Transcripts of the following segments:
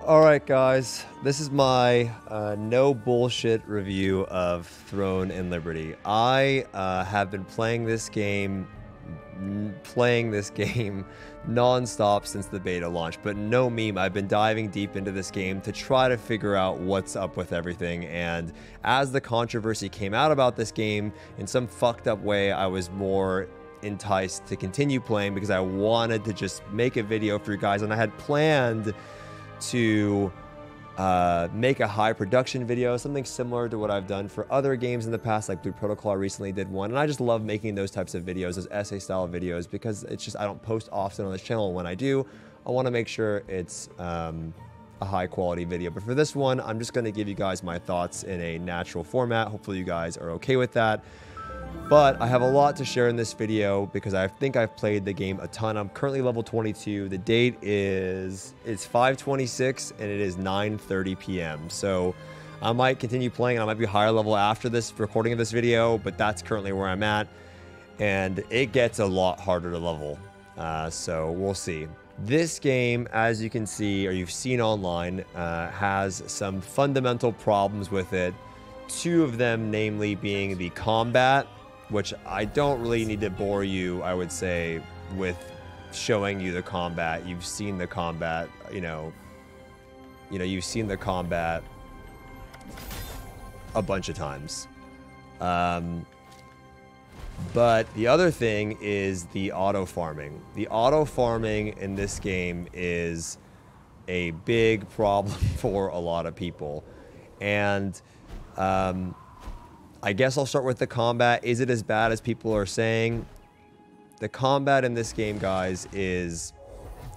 Alright guys, this is my no bullshit review of Throne and Liberty. I have been playing this game non-stop since the beta launch, but no meme, I've been diving deep into this game to try to figure out what's up with everything, and as the controversy came out about this game, in some fucked up way, I was more enticed to continue playing because I wanted to just make a video for you guys, and I had planned to make a high production video, something similar to what I've done for other games in the past, like Blue Protocol recently did one, and I just love making those types of videos, those essay style videos, because it's just, I don't post often on this channel, and when I do, I want to make sure it's a high quality video. But for this one, I'm just going to give you guys my thoughts in a natural format. Hopefully you guys are okay with that. But I have a lot to share in this video because I think I've played the game a ton. I'm currently level 22. The date is 5/26 and it is 9:30 p.m. So I might continue playing and I might be higher level after this recording of this video, but that's currently where I'm at. And it gets a lot harder to level. So we'll see. This game, as you can see, or you've seen online, has some fundamental problems with it. Two of them, namely, being the combat, which I don't really need to bore you, I would say, with showing you the combat. You've seen the combat, you've seen the combat a bunch of times. But the other thing is the auto farming. The auto farming in this game is a big problem for a lot of people. And I guess I'll start with the combat. Is it as bad as people are saying? The combat in this game, guys, is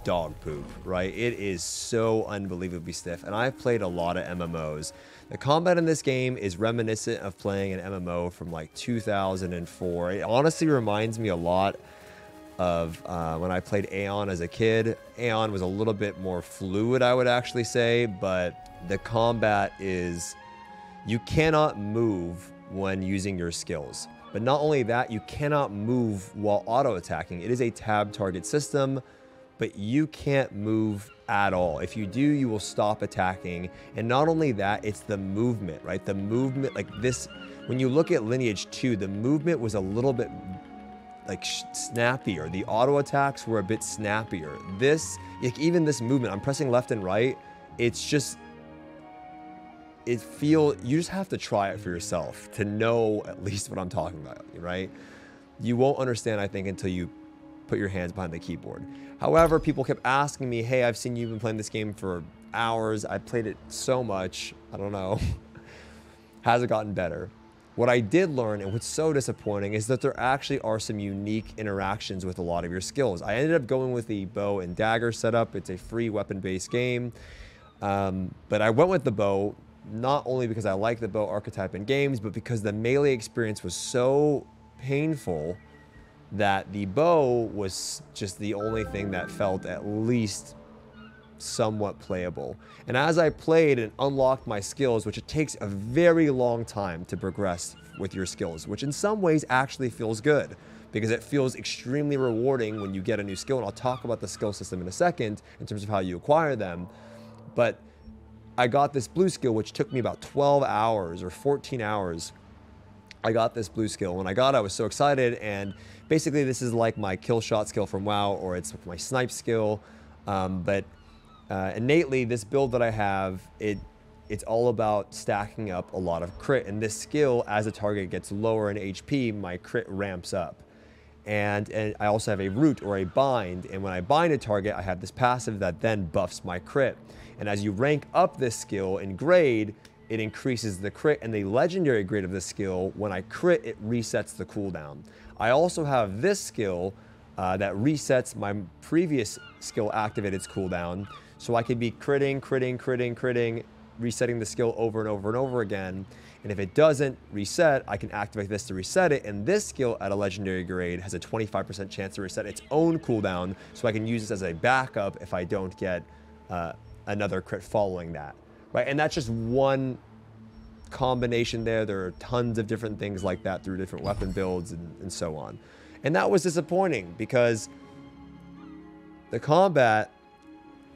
dog poop, right? It is so unbelievably stiff. And I've played a lot of MMOs. The combat in this game is reminiscent of playing an MMO from like 2004. It honestly reminds me a lot of when I played Aeon as a kid. Aeon was a little bit more fluid, I would actually say, but the combat is... You cannot move when using your skills. But not only that, you cannot move while auto-attacking. It is a tab target system, but you can't move at all. If you do, you will stop attacking. And not only that, it's the movement, right? The movement, like this, when you look at Lineage 2, the movement was a little bit like snappier. The auto-attacks were a bit snappier. This, like even this movement, I'm pressing left and right, it's just... you just have to try it for yourself to know at least what I'm talking about, right? You won't understand, I think, until you put your hands behind the keyboard. However, people kept asking me, hey, I've seen you've been playing this game for hours. I played it so much. I don't know. Has it gotten better? What I did learn, and what's so disappointing, is that there actually are some unique interactions with a lot of your skills. I ended up going with the bow and dagger setup. It's a free weapon-based game. But I went with the bow, not only because I like the bow archetype in games, but because the melee experience was so painful that the bow was just the only thing that felt at least somewhat playable. And as I played and unlocked my skills, which it takes a very long time to progress with your skills, which in some ways actually feels good, because it feels extremely rewarding when you get a new skill, and I'll talk about the skill system in a second in terms of how you acquire them. But I got this blue skill, which took me about 12 hours or 14 hours. I got this blue skill. When I got it, I was so excited. And basically, this is like my kill shot skill from WoW, or it's my snipe skill. But innately, this build that I have, it's all about stacking up a lot of crit. And this skill, as the target gets lower in HP, my crit ramps up. And I also have a root or a bind. And when I bind a target, I have this passive that then buffs my crit. And as you rank up this skill in grade, it increases the crit, and the legendary grade of this skill, when I crit, it resets the cooldown. I also have this skill that resets my previous skill activated's cooldown, so I can be critting, resetting the skill over and over and over again. And if it doesn't reset, I can activate this to reset it, and this skill at a legendary grade has a 25% chance to reset its own cooldown, so I can use this as a backup if I don't get another crit following that, right? And that's just one combination there. There are tons of different things like that through different weapon builds and so on. And that was disappointing because the combat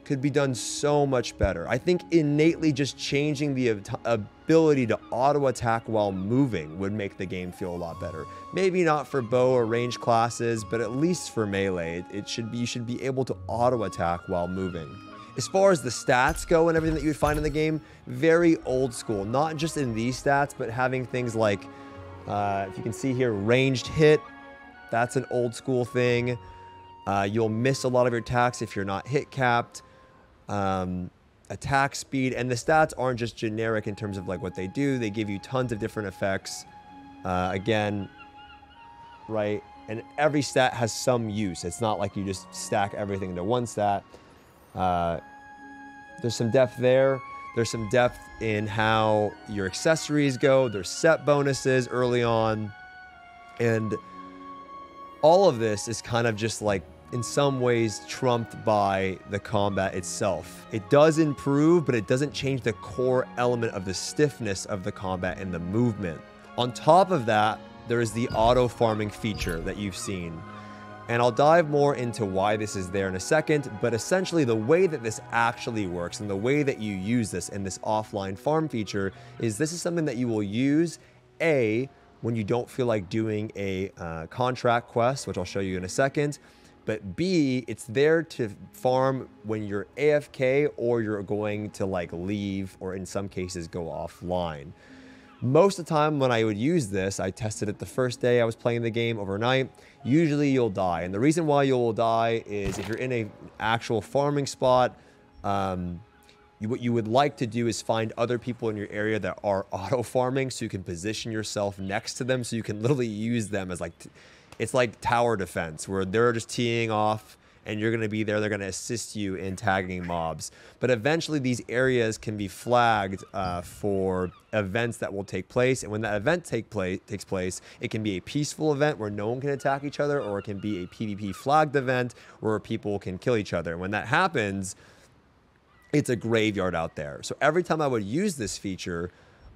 could be done so much better. I think innately just changing the ability to auto attack while moving would make the game feel a lot better. Maybe not for bow or range classes, but at least for melee, you should be able to auto attack while moving. As far as the stats go and everything that you would find in the game, very old school. Not just in these stats, but having things like, if you can see here, ranged hit. That's an old school thing. You'll miss a lot of your attacks if you're not hit capped. Attack speed, and the stats aren't just generic in terms of like what they do. They give you tons of different effects. Again, right? And every stat has some use. It's not like you just stack everything into one stat. There's some depth there. There's some depth in how your accessories go. There's set bonuses early on. And all of this is kind of just like, in some ways, trumped by the combat itself. It does improve, but it doesn't change the core element of the stiffness of the combat and the movement. On top of that, there is the auto farming feature that you've seen. And I'll dive more into why this is there in a second, but essentially the way that this actually works and the way that you use this in this offline farm feature is this is something that you will use, when you don't feel like doing a contract quest, which I'll show you in a second, but B, it's there to farm when you're AFK or you're going to like leave or in some cases go offline. Most of the time when I would use this, I tested it the first day I was playing the game overnight, usually you'll die. And the reason why you'll die is if you're in an actual farming spot, what you would like to do is find other people in your area that are auto farming so you can position yourself next to them so you can literally use them as like, it's like tower defense where they're just teeing off and you're going to be there. They're going to assist you in tagging mobs. But eventually these areas can be flagged for events that will take place. And when that event takes place, it can be a peaceful event where no one can attack each other, or it can be a PvP flagged event where people can kill each other. And when that happens, it's a graveyard out there. So every time I would use this feature,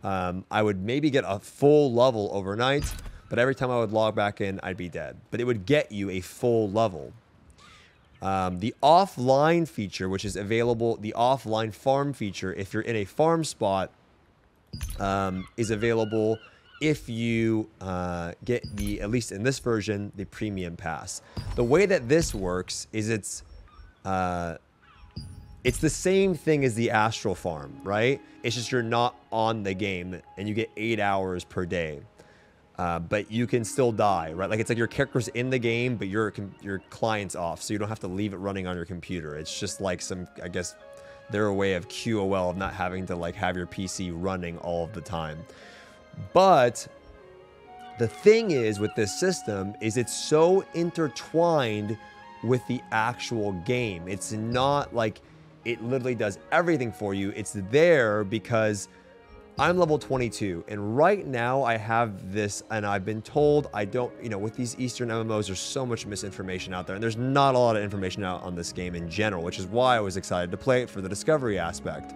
I would maybe get a full level overnight, but every time I would log back in, I'd be dead. But it would get you a full level. The offline feature, which is available, the offline farm feature, if you're in a farm spot, is available if you get the, at least in this version, the premium pass. The way that this works is it's the same thing as the Astral Farm, right? It's just you're not on the game and you get 8 hours per day. But you can still die, right? Like it's like your character's in the game, but your client's off, so you don't have to leave it running on your computer. It's just like some, I guess, their way of QOL of not having to like have your PC running all of the time. But the thing is with this system is it's so intertwined with the actual game. It's not like it literally does everything for you. It's there because I'm level 22, and right now I have this, and I've been told I don't, with these Eastern MMOs, there's so much misinformation out there, and there's not a lot of information out on this game in general, which is why I was excited to play it for the discovery aspect.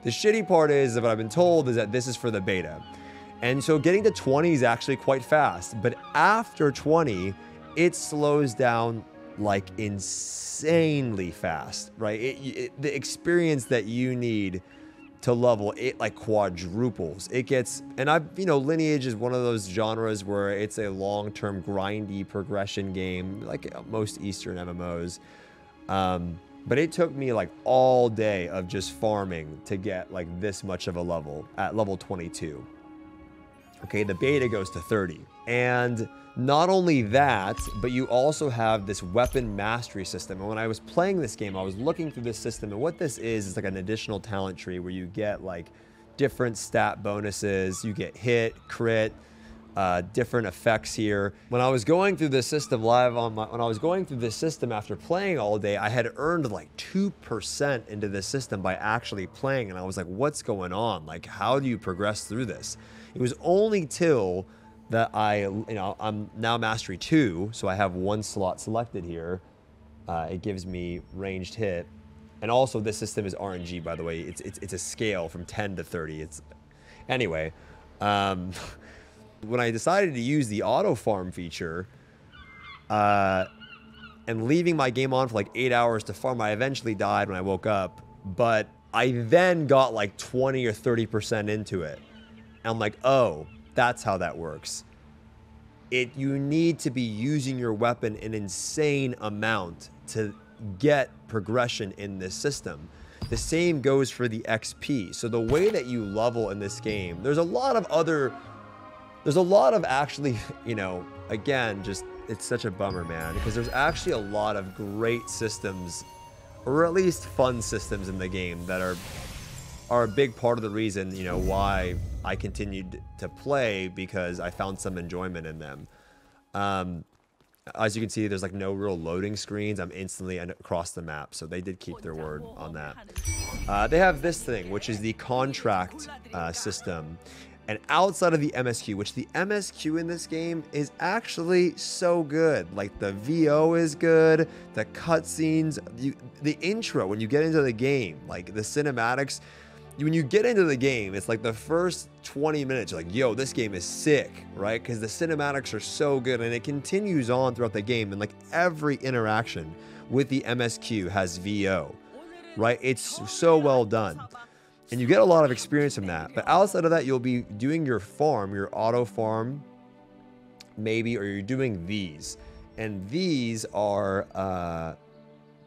The shitty part is that what I've been told is that this is for the beta. And so getting to 20 is actually quite fast, but after 20, it slows down like insanely fast, right? The experience that you need to level, it like quadruples. It gets, and Lineage is one of those genres where it's a long-term grindy progression game, like most Eastern MMOs. But it took me like all day of just farming to get like this much of a level at level 22. Okay, the beta goes to 30. And not only that, but you also have this weapon mastery system. And when I was playing this game, I was looking through this system, and what this is like an additional talent tree where you get like different stat bonuses. You get hit, crit, different effects here. When I was going through this system when I was going through this system after playing all day, I had earned like 2% into this system by actually playing. And I was like, what's going on? Like, how do you progress through this? It was only till that I'm now Mastery 2, so I have one slot selected here. It gives me ranged hit. And also this system is RNG, by the way. It's a scale from 10 to 30. Anyway, when I decided to use the auto farm feature, and leaving my game on for like 8 hours to farm. I eventually died when I woke up, but I then got like 20 or 30% into it. And I'm like, oh, that's how that works. You need to be using your weapon an insane amount to get progression in this system. The same goes for the XP. So the way that you level in this game, there's a lot of actually, you know, again, just, it's such a bummer, man, because there's actually a lot of great systems, or at least fun systems in the game that are a big part of the reason, you know, why I continued to play, because I found some enjoyment in them. As you can see, there's like no real loading screens. I'm instantly across the map, so they did keep their word on that. They have this thing, which is the contract system. And outside of the MSQ, which the MSQ in this game is actually so good. Like, the VO is good, the cutscenes, the intro, when you get into the game, like the cinematics, when you get into the game, it's like the first 20 minutes, you're like, yo, this game is sick, right? Because the cinematics are so good, and it continues on throughout the game, and like every interaction with the MSQ has VO, right? It's so well done. And you get a lot of experience from that. But outside of that, you'll be doing your farm, your auto farm, maybe, or you're doing these. And these are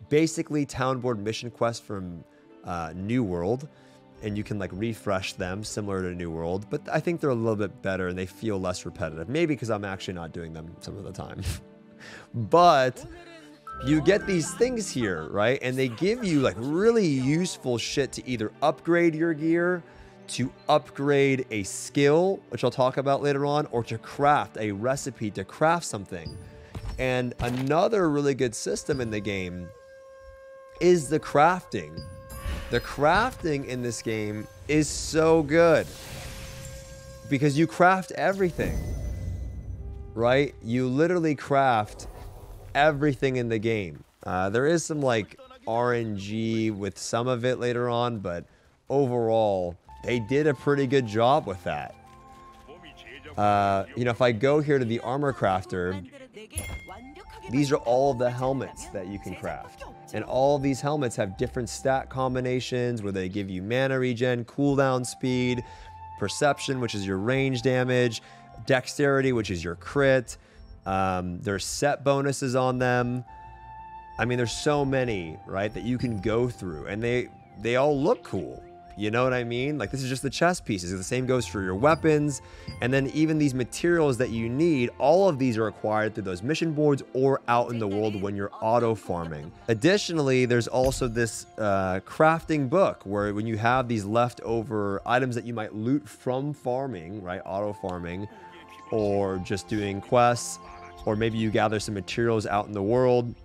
basically town board mission quests from New World. And you can like refresh them similar to New World. But I think they're a little bit better and they feel less repetitive. Maybe because I'm actually not doing them some of the time. But you get these things here, right? And they give you like really useful shit to either upgrade your gear, to upgrade a skill, which I'll talk about later on, or to craft a recipe to craft something. And another really good system in the game is the crafting. The crafting in this game is so good because you craft everything, right? You literally craft everything in the game. There is some like RNG with some of it later on, but overall, they did a pretty good job with that. You know, if I go here to the armor crafter, these are all of the helmets that you can craft. And all of these helmets have different stat combinations where they give you mana regen, cooldown speed, perception, which is your range damage, dexterity, which is your crit. There's set bonuses on them. I mean, there's so many, right, that you can go through, and they all look cool. You know what I mean? Like, this is just the chest pieces. The same goes for your weapons. And then even these materials that you need, all of these are acquired through those mission boards or out in the world when you're auto farming. Additionally, there's also this crafting book where when you have these leftover items that you might loot from farming, right, auto farming, or just doing quests, or maybe you gather some materials out in the world,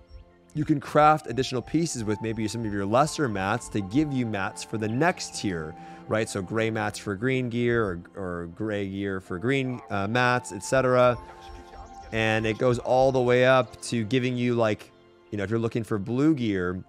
you can craft additional pieces with maybe some of your lesser mats to give you mats for the next tier, right? So gray mats for green gear, or gray gear for green mats, etc. And it goes all the way up to giving you, like, you know, if you're looking for blue gear,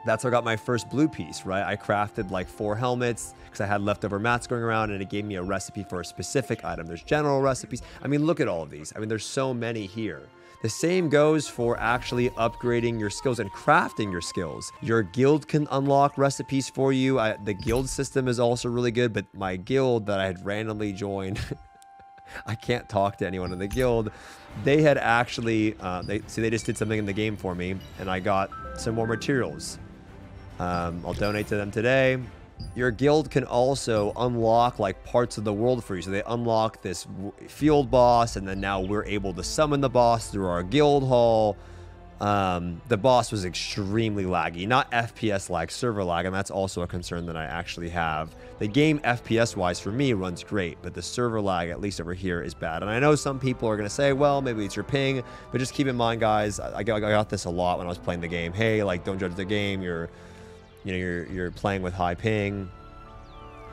that's how I got my first blue piece, right? I crafted like 4 helmets because I had leftover mats going around, and it gave me a recipe for a specific item. There's general recipes. I mean, look at all of these. I mean, there's so many here. The same goes for actually upgrading your skills and crafting your skills. Your guild can unlock recipes for you. The guild system is also really good, but my guild that I had randomly joined, I can't talk to anyone in the guild. They had actually, they just did something in the game for me, and I got some more materials. I'll donate to them today. Your guild can also unlock like parts of the world for you. So they unlock this field boss, and then now we're able to summon the boss through our guild hall. The boss was extremely laggy, not FPS lag, server lag, and that's also a concern that I actually have. The game FPS wise for me runs great, but the server lag, at least over here, is bad. And I know some people are going to say, well, maybe it's your ping, but just keep in mind, guys, I got this a lot when I was playing the game. Hey, like, don't judge the game. You're playing with high ping.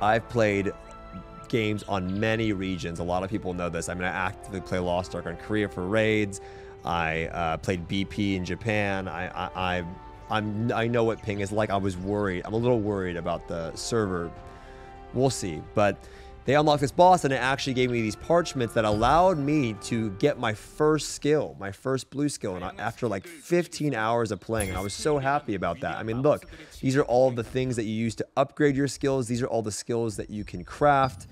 I've played games on many regions. A lot of people know this. I mean, I actively play Lost Ark on Korea for raids. I played BP in Japan. I know what ping is like. I was worried. I'm a little worried about the server. We'll see. But They unlocked this boss, and it actually gave me these parchments that allowed me to get my first skill, my first blue skill, and after like 15 hours of playing, and I was so happy about that. I mean, look, these are all the things that you use to upgrade your skills. These are all the skills that you can craft,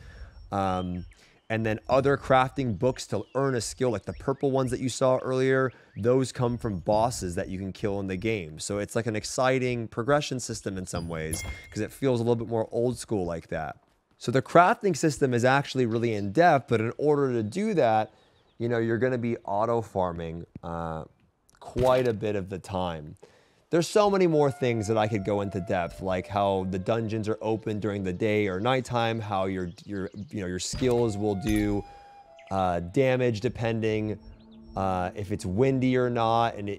and then other crafting books to earn a skill, like the purple ones that you saw earlier. Those come from bosses that you can kill in the game. So it's like an exciting progression system in some ways, because it feels a little bit more old school like that. So the crafting system is actually really in depth, but in order to do that, you know, you're going to be auto farming quite a bit of the time. There's so many more things that I could go into depth, like how the dungeons are open during the day or nighttime, how your skills will do damage depending if it's windy or not, and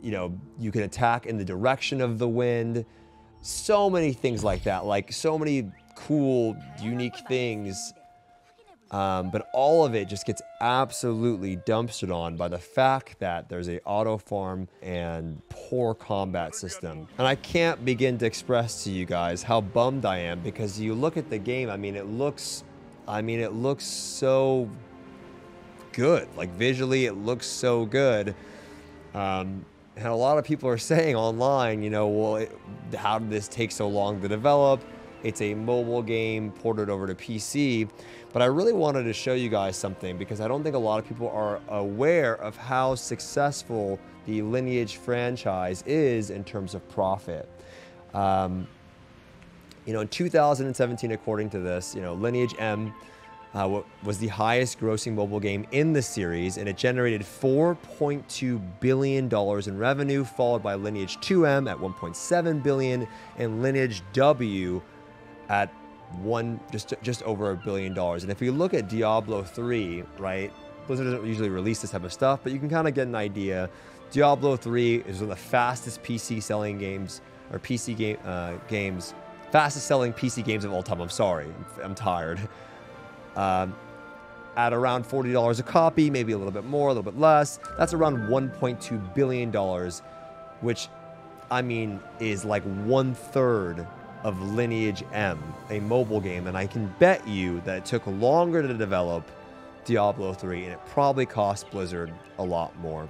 you can attack in the direction of the wind. So many things like that, like so many cool, unique things, but all of it just gets absolutely dumpstered on by the fact that there's a auto farm and poor combat system. And I can't begin to express to you guys how bummed I am, because you look at the game, I mean, it looks so good. Like visually, it looks so good. And a lot of people are saying online, you know, well, how did this take so long to develop? It's a mobile game ported over to PC, but I really wanted to show you guys something, because I don't think a lot of people are aware of how successful the Lineage franchise is in terms of profit. In 2017, according to this, Lineage M was the highest grossing mobile game in the series, and it generated $4.2 billion in revenue, followed by Lineage 2M at $1.7 billion and Lineage W at just over $1 billion. And if you look at Diablo 3, right, Blizzard doesn't usually release this type of stuff, but you can kind of get an idea. Diablo 3 is one of the fastest PC selling games, or fastest selling PC games of all time. I'm sorry, I'm tired. At around $40 a copy, maybe a little bit more, a little bit less. That's around $1.2 billion, which, I mean, is like 1/3 of Lineage M, a mobile game. And I can bet you that it took longer to develop Diablo 3, and it probably cost Blizzard a lot more.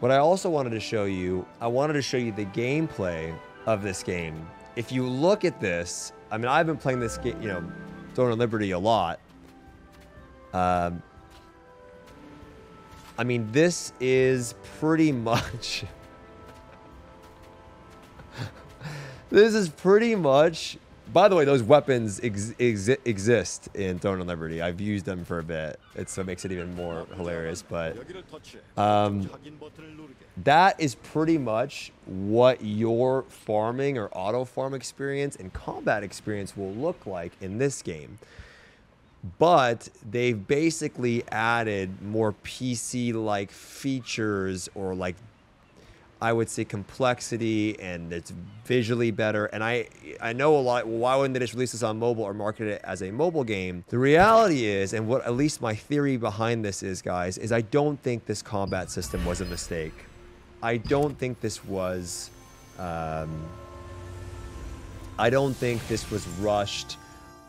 What I also wanted to show you, the gameplay of this game. If you look at this, I mean, I've been playing this game, Throne of Liberty a lot. I mean, this is pretty much... This is pretty much... By the way, those weapons exist in Throne of Liberty. I've used them for a bit. So it makes it even more hilarious. But that is pretty much what your farming or auto farm experience and combat experience will look like in this game. But they've basically added more PC-like features, or like, I would say, complexity, and it's visually better. And I know a lot, well, why wouldn't they just release this on mobile or market it as a mobile game? The reality is, and what at least my theory behind this is, guys, is I don't think this combat system was a mistake. I don't think this was rushed,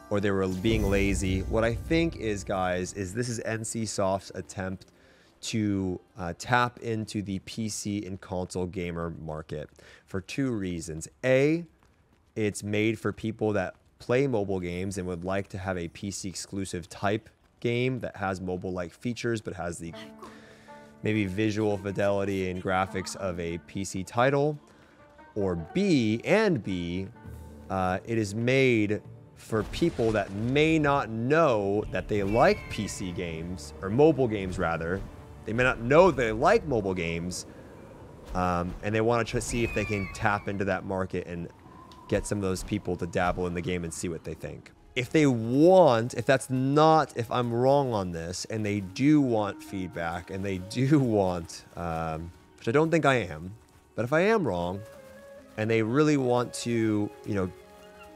or they were being lazy. What I think is, guys, is this is NCSoft's attempt to tap into the PC and console gamer market for two reasons. A, it's made for people that play mobile games and would like to have a PC exclusive type game that has mobile-like features but has the maybe visual fidelity and graphics of a PC title. Or B, it is made for people that may not know that they like PC games, or mobile games rather. They may not know they like mobile games, and they want to see if they can tap into that market and get some of those people to dabble in the game and see what they think. If I'm wrong on this, and they do want feedback, and they do want, which I don't think I am, but if I am wrong, and they really want to,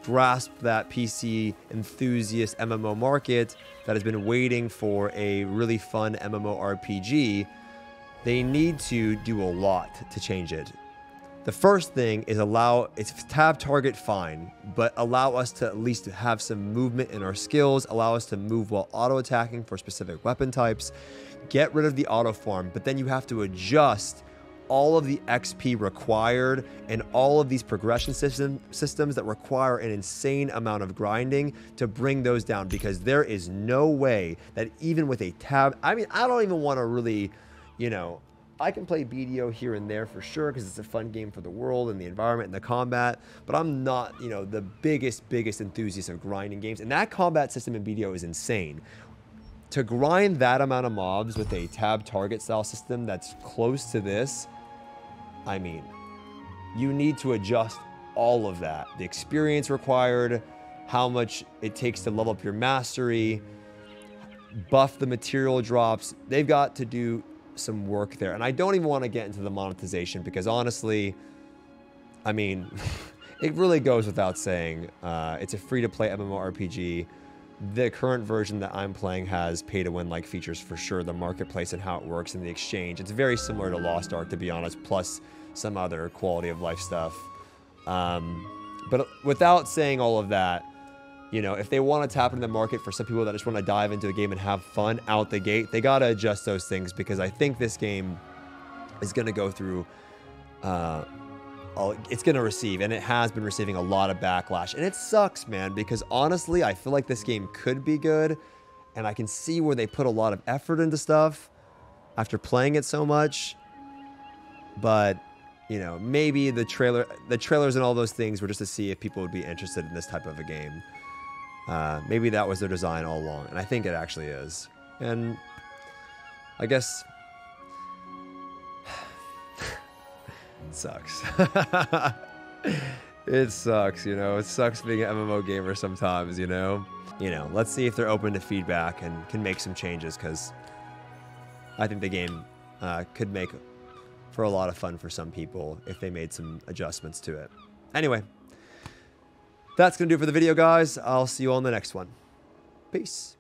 grasp that PC enthusiast MMO market that has been waiting for a really fun MMORPG, they need to do a lot to change it. The first thing is it's tab target fine, but allow us to at least have some movement in our skills, allow us to move while auto attacking for specific weapon types, get rid of the auto farm, but then you have to adjust all of the XP required and all of these progression systems that require an insane amount of grinding to bring those down, because there is no way that even with a tab, I mean, I don't even want to really, you know, I can play BDO here and there for sure because it's a fun game for the world and the environment and the combat, but I'm not, you know, the biggest enthusiast of grinding games. And that combat system in BDO is insane. To grind that amount of mobs with a tab target style system that's close to this, I mean, you need to adjust all of that. The experience required, how much it takes to level up your mastery, buff the material drops. They've got to do some work there. And I don't even want to get into the monetization because honestly, I mean, it really goes without saying. It's a free-to-play MMORPG. The current version that I'm playing has pay-to-win-like features for sure. The marketplace and how it works and the exchange. It's very similar to Lost Ark, to be honest, plus some other quality of life stuff. But without saying all of that, you know, if they want to tap into the market for some people that just want to dive into a game and have fun out the gate, they got to adjust those things, because I think this game is going to go through, it's going to receive, and it has been receiving a lot of backlash. And it sucks, man, because honestly, I feel like this game could be good, and I can see where they put a lot of effort into stuff after playing it so much. But, you know, maybe the trailers and all those things were just to see if people would be interested in this type of a game. Maybe that was their design all along, and I think it actually is. And I guess it sucks. It sucks, you know. It sucks being an MMO gamer sometimes, you know. Let's see if they're open to feedback and can make some changes, because I think the game could make for a lot of fun for some people if they made some adjustments to it. Anyway, that's going to do it for the video, guys. I'll see you on the next one. Peace.